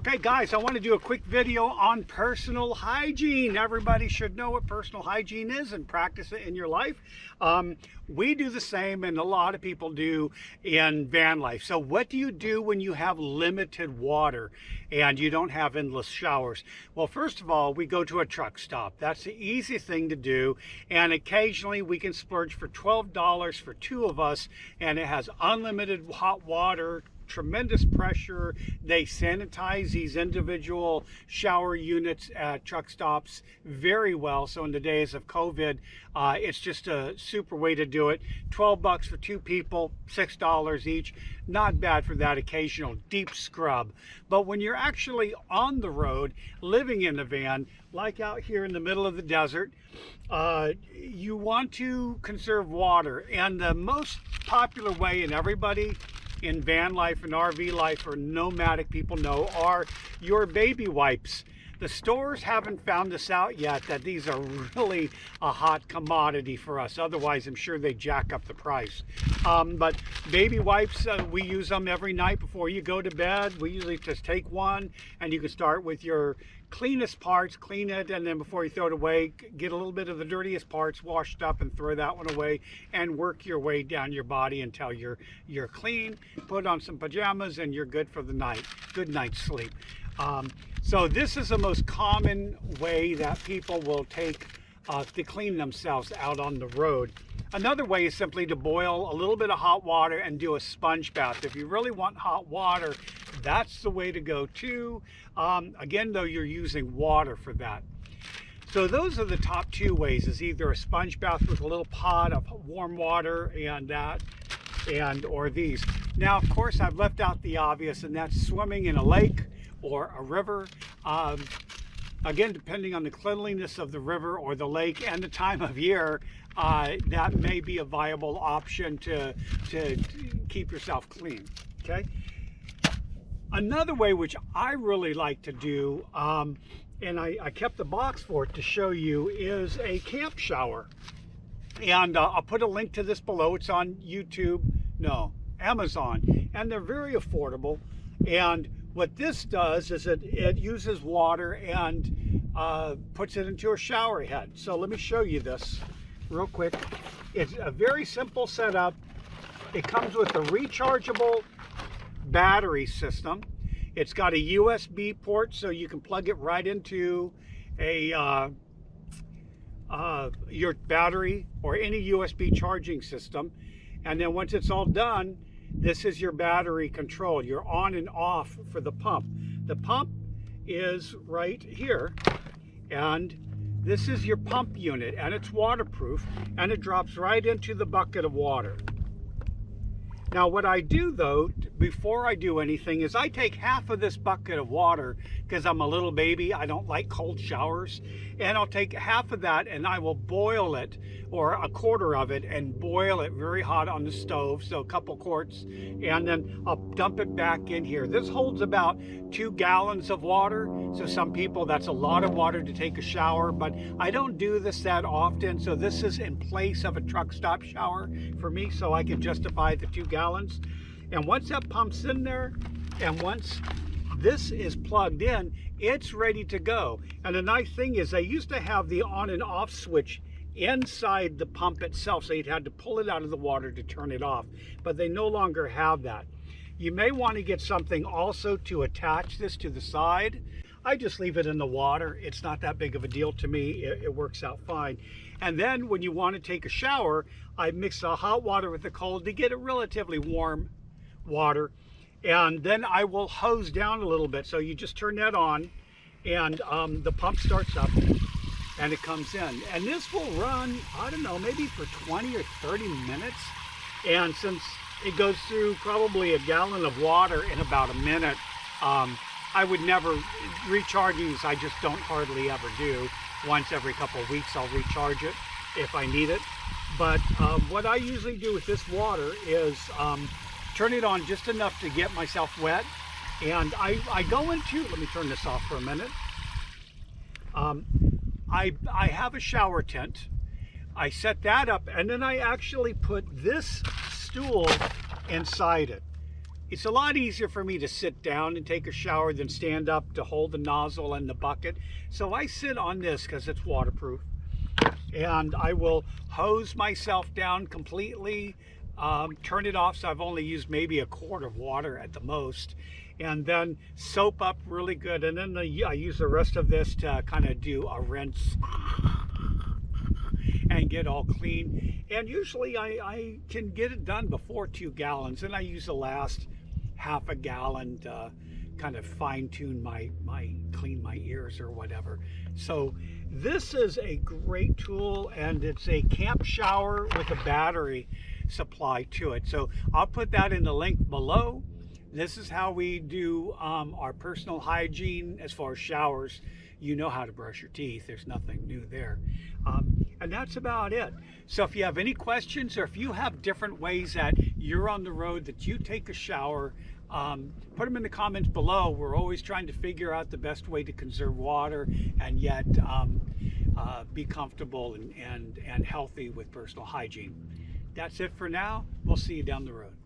Okay guys, I want to do a quick video on personal hygiene. Everybody should know what personal hygiene is and practice it in your life. We do the same, and a lot of people do in van life. So what do you do when you have limited water and you don't have endless showers? Well, first of all, we go to a truck stop. That's the easy thing to do, and occasionally we can splurge for $12 for two of us, and it has unlimited hot water, tremendous pressure. They sanitize these individual shower units at truck stops very well. So in the days of COVID, it's just a super way to do it. 12 bucks for two people, $6 each. Not bad for that occasional deep scrub. But when you're actually on the road, living in a van, like out here in the middle of the desert, you want to conserve water. And the most popular way, and everybody in van life and RV life or nomadic people know, are your baby wipes. The stores haven't found this out yet, that these are really a hot commodity for us. Otherwise, I'm sure they jack up the price. But baby wipes, we use them every night before you go to bed. We usually just take one, and you can start with your cleanest parts, clean it, and then before you throw it away, get a little bit of the dirtiest parts washed up and throw that one away, and work your way down your body until you're clean. Put on some pajamas and you're good for the night. Good night's sleep. So this is the most common way that people will take to clean themselves out on the road. Another way is simply to boil a little bit of hot water and do a sponge bath. If you really want hot water, that's the way to go too. Again, though, you're using water for that. So those are the top two ways, is either a sponge bath with a little pot of warm water or these. Now, of course, I've left out the obvious, and that's swimming in a lake or a river. Again, depending on the cleanliness of the river or the lake and the time of year, that may be a viable option to keep yourself clean, okay? Another way, which I really like to do, and I kept the box for it to show you, is a camp shower. And I'll put a link to this below. It's on YouTube, no, Amazon, and they're very affordable. And what this does is it uses water and puts it into a shower head. So let me show you this real quick. It's a very simple setup. It comes with a rechargeable battery system. It's got a USB port, so you can plug it right into your battery or any USB charging system. And then once it's all done, this is your battery control. You're on and off for the pump. The pump is right here, and this is your pump unit, and it's waterproof, and it drops right into the bucket of water. Now what I do, though, before I do anything, is I take half of this bucket of water, because I'm a little baby, I don't like cold showers, and I'll take half of that and I will boil it, or a quarter of it, and boil it very hot on the stove, so a couple quarts, and then I'll dump it back in here. This holds about 2 gallons of water, so some people, that's a lot of water to take a shower, but I don't do this that often, so this is in place of a truck stop shower for me, so I can justify the 2 gallons. And once that pump's in there, and once this is plugged in, it's ready to go. And the nice thing is, they used to have the on and off switch inside the pump itself, so you'd had to pull it out of the water to turn it off, but they no longer have that. You may want to get something also to attach this to the side. I just leave it in the water. It's not that big of a deal to me. It works out fine. And then when you want to take a shower, I mix the hot water with the cold to get a relatively warm water, and then I will hose down a little bit. So you just turn that on, and the pump starts up and it comes in, and this will run, I don't know, maybe for 20 or 30 minutes. And since it goes through probably a gallon of water in about a minute, I would never recharge these. I just don't hardly ever do. Once every couple of weeks I'll recharge it if I need it. But what I usually do with this water is turn it on just enough to get myself wet, and I go into, let me turn this off for a minute. I have a shower tent. I set that up, and then I actually put this stool inside it. it's a lot easier for me to sit down and take a shower than stand up to hold the nozzle and the bucket. So I sit on this because it's waterproof, and I will hose myself down completely, turn it off so I've only used maybe a quart of water at the most, and then soap up really good, and then I use the rest of this to kind of do a rinse and get all clean. And usually I can get it done before 2 gallons, and I use the last half a gallon to kind of fine-tune my clean my ears or whatever. So this is a great tool, and it's a camp shower with a battery supply to it. So I'll put that in the link below. This is how we do our personal hygiene as far as showers. You know how to brush your teeth. There's nothing new there. And that's about it. So if you have any questions, or if you have different ways that you're on the road that you take a shower, put them in the comments below. We're always trying to figure out the best way to conserve water and yet be comfortable and healthy with personal hygiene. That's it for now. We'll see you down the road.